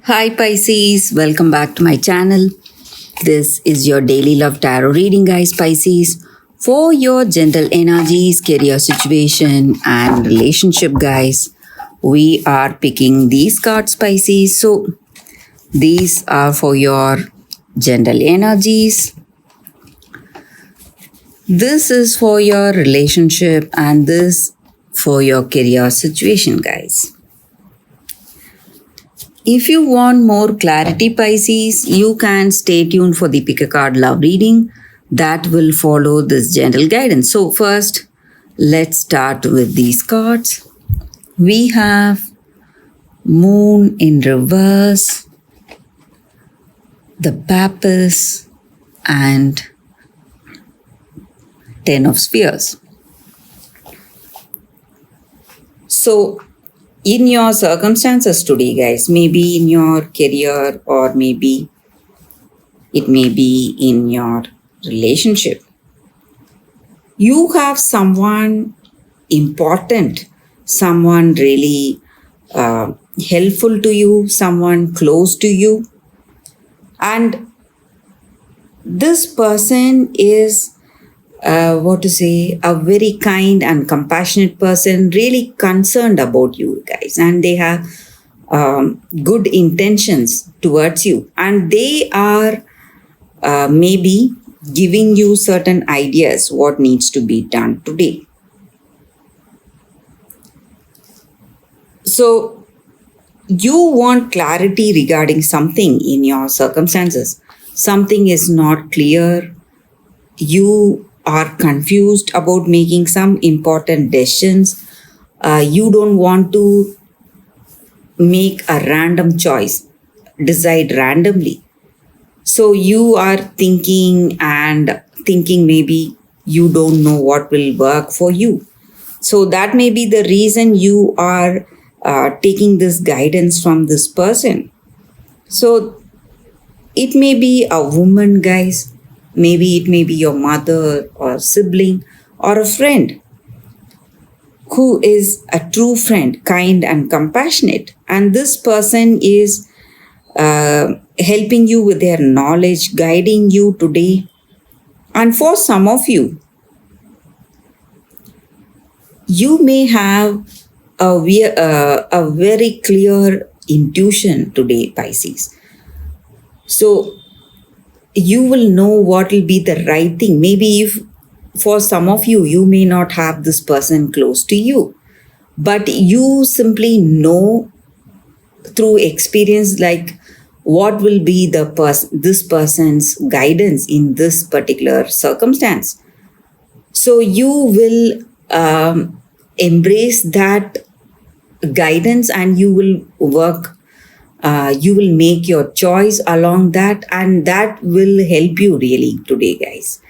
Hi Pisces, welcome back to my channel. This is your daily love tarot reading, guys. Pisces, for your gentle energies, career situation, and relationship, guys. We are picking these cards, Pisces. So, these are for your gentle energies. This is for your relationship, and this for your career situation, guys. If you want more clarity, Pisces, you can stay tuned for the pick a card love reading that will follow this gentle guidance. So, first, let's start with these cards. We have Moon in reverse, the Pappus, and Ten of Spheres. So, in your circumstances today, guys, maybe in your career or maybe it may be in your relationship, you have someone important, someone really helpful to you, someone close to you, and this person is a very kind and compassionate person, really concerned about you guys, and they have good intentions towards you, and they are maybe giving you certain ideas what needs to be done today. So you want clarity regarding something in your circumstances. Something is not clear. You are confused about making some important decisions. You don't want to make a random choice, decide randomly. So you are thinking maybe you don't know what will work for you. So that may be the reason you are taking this guidance from this person. So it may be a woman, guys. Maybe it may be your mother or sibling or a friend who is a true friend, kind and compassionate. And this person is helping you with their knowledge, guiding you today. And for some of you, you may have a very clear intuition today, Pisces. So you will know what will be the right thing. Maybe if for some of you, you may not have this person close to you, but you simply know through experience like what will be this person's guidance in this particular circumstance. So you will embrace that guidance and you will work, you will make your choice along that, and that will help you really today, guys.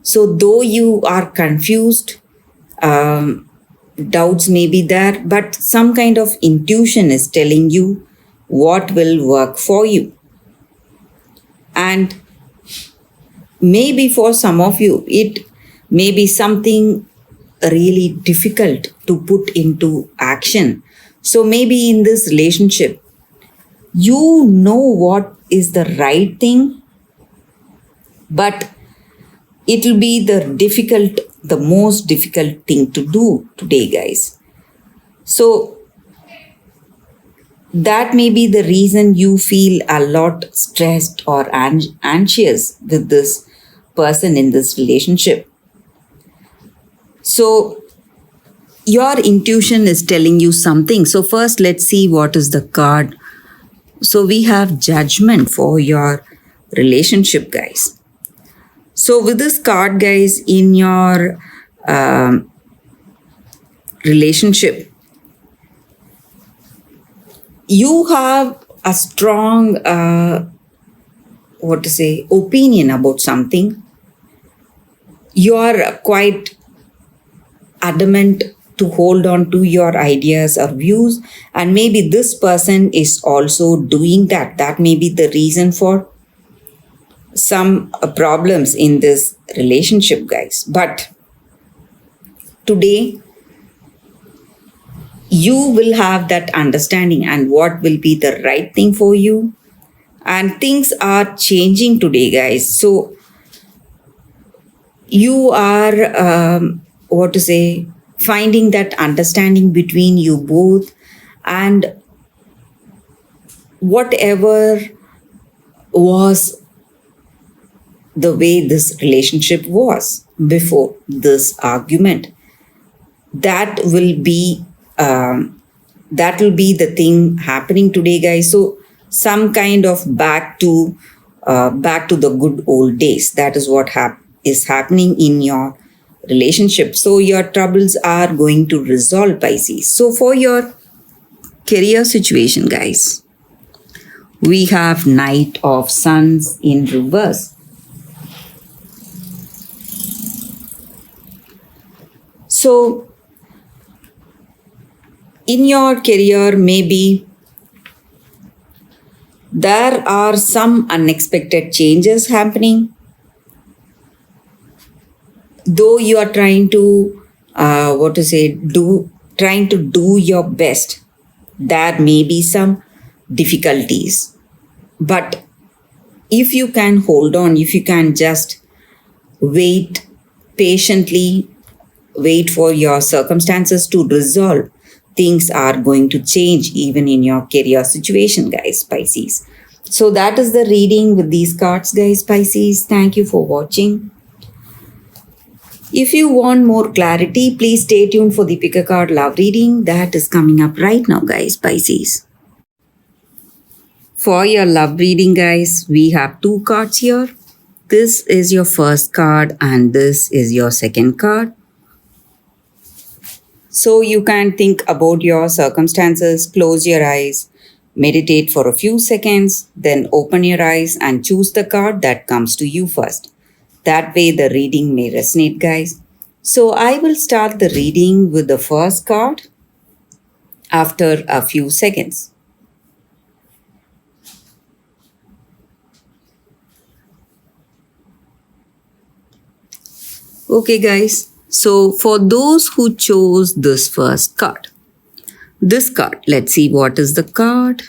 So though you are confused, doubts may be there, but some kind of intuition is telling you what will work for you. And maybe for some of you, it may be something really difficult to put into action. So maybe in this relationship, you know what is the right thing, but it will be the most difficult thing to do today, guys. So that may be the reason you feel a lot stressed or anxious with this person in this relationship. So your intuition is telling you something. So first, let's see what is the card. So we have Judgment for your relationship, guys. So with this card, guys, in your relationship, you have a strong opinion about something. You are quite adamant to hold on to your ideas or views, and maybe this person is also doing that. That may be the reason for some problems in this relationship, guys. But today you will have that understanding and what will be the right thing for you. And things are changing today, guys. So you are, what to say, finding that understanding between you both, and whatever was the way this relationship was before this argument, that will be the thing happening today, guys. So some kind of back to the good old days. That is what is happening in your relationship. So your troubles are going to resolve, Pisces. So for your career situation, guys, we have Knight of Suns in reverse. So in your career, maybe there are some unexpected changes happening. Though you are trying to, trying to do your best, there may be some difficulties. But if you can hold on, if you can just wait patiently, wait for your circumstances to resolve, things are going to change even in your career situation, guys, Pisces. So that is the reading with these cards, guys, Pisces. Thank you for watching. If you want more clarity, please stay tuned for the pick a card love reading that is coming up right now, guys, Pisces. For your love reading, guys, we have two cards here. This is your first card and this is your second card. So you can think about your circumstances, close your eyes, meditate for a few seconds, then open your eyes and choose the card that comes to you first. That way the reading may resonate, guys. So I will start the reading with the first card after a few seconds. Okay, guys. So for those who chose this first card, let's see what is the card.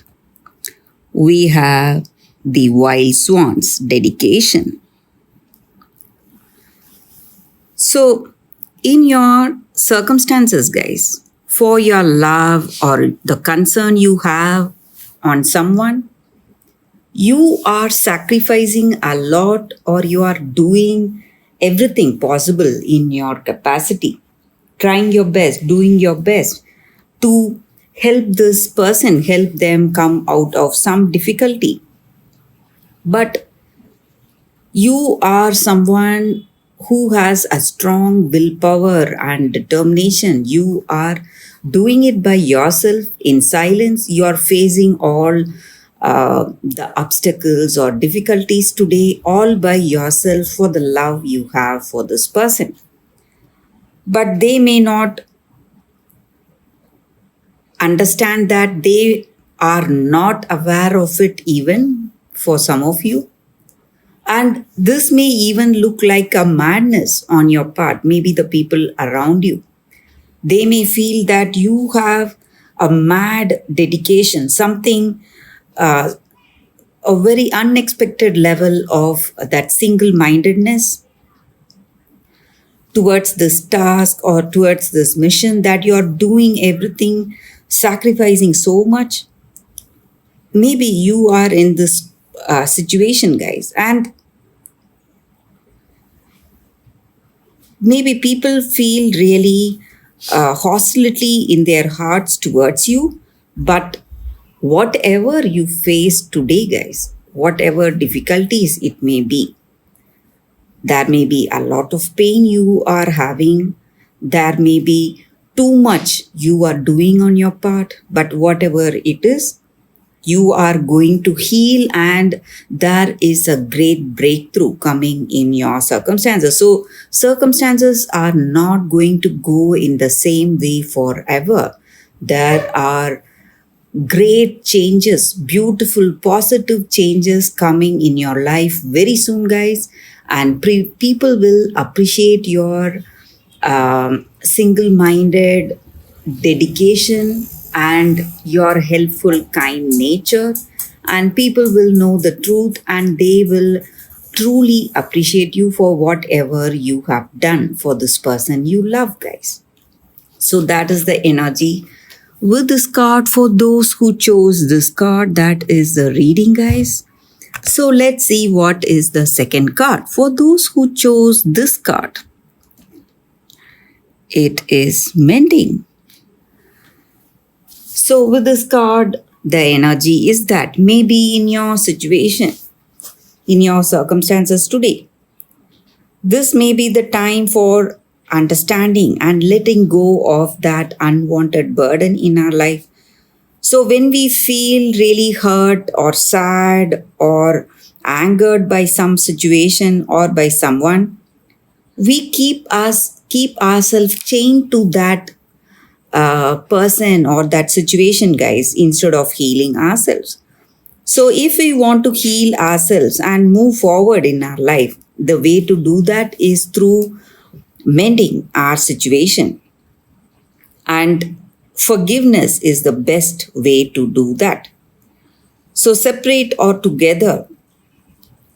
We have the Wild Swans, dedication. So in your circumstances, guys, for your love or the concern you have on someone, you are sacrificing a lot, or you are doing everything possible in your capacity, trying your best, doing your best to help this person, help them come out of some difficulty. But you are someone who has a strong willpower and determination. You are doing it by yourself in silence. You are facing all the obstacles or difficulties today all by yourself for the love you have for this person. But they may not understand that. They are not aware of it even for some of you. And this may even look like a madness on your part, maybe the people around you. They may feel that you have a mad dedication, something, a very unexpected level of that single-mindedness towards this task or towards this mission, that you are doing everything, sacrificing so much. Maybe you are in this situation, guys, and maybe people feel really hostility in their hearts towards you. But whatever you face today, guys, whatever difficulties it may be, there may be a lot of pain you are having, there may be too much you are doing on your part, but whatever it is, you are going to heal, and there is a great breakthrough coming in your circumstances. So circumstances are not going to go in the same way forever. There are great changes, beautiful, positive changes coming in your life very soon, guys. And people will appreciate your single-minded dedication and your helpful, kind nature, and people will know the truth and they will truly appreciate you for whatever you have done for this person you love, guys. So that is the energy with this card for those who chose this card. That is the reading, guys. So let's see what is the second card for those who chose this card. It is mending. So with this card, the energy is that maybe in your situation, in your circumstances today, this may be the time for understanding and letting go of that unwanted burden in our life. So when we feel really hurt or sad or angered by some situation or by someone, we keep ourselves chained to that person or that situation, guys, instead of healing ourselves. So if we want to heal ourselves and move forward in our life, the way to do that is through mending our situation. And forgiveness is the best way to do that. So separate or together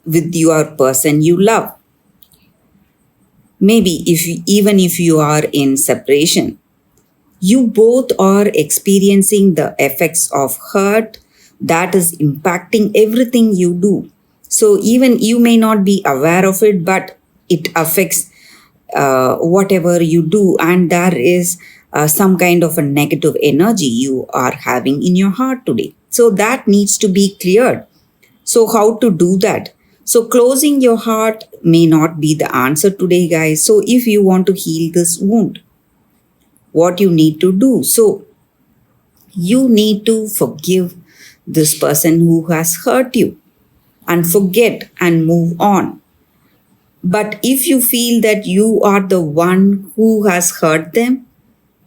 with your person you love. Maybe even if you are in separation, you both are experiencing the effects of hurt that is impacting everything you do. So even you may not be aware of it, but it affects whatever you do, and there is some kind of a negative energy you are having in your heart today. So that needs to be cleared. So how to do that? So closing your heart may not be the answer today, guys. So if you want to heal this wound, what you need to do? So you need to forgive this person who has hurt you and forget and move on. But if you feel that you are the one who has hurt them,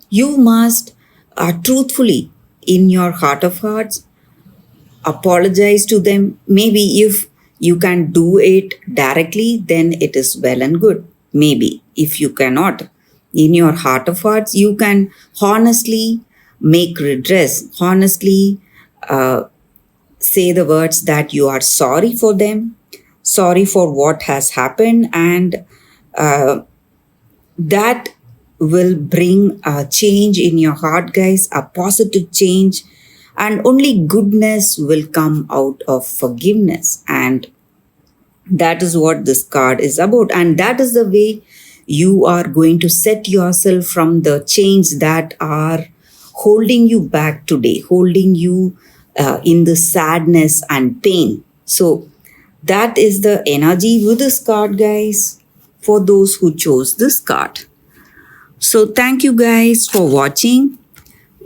you must truthfully, in your heart of hearts, apologize to them. Maybe if you can do it directly, then it is well and good. Maybe if you cannot, in your heart of hearts, you can honestly make redress, honestly say the words that you are sorry for them, sorry for what has happened, and that will bring a change in your heart, guys, a positive change, and only goodness will come out of forgiveness. And that is what this card is about, and that is the way you are going to set yourself from the chains that are holding you back today, holding you in the sadness and pain. So that is the energy with this card, guys, for those who chose this card. So thank you guys for watching.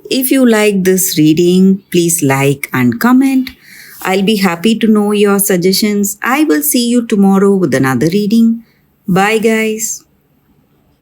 If you like this reading, please like and comment. I'll be happy to know your suggestions. I will see you tomorrow with another reading. Bye, guys.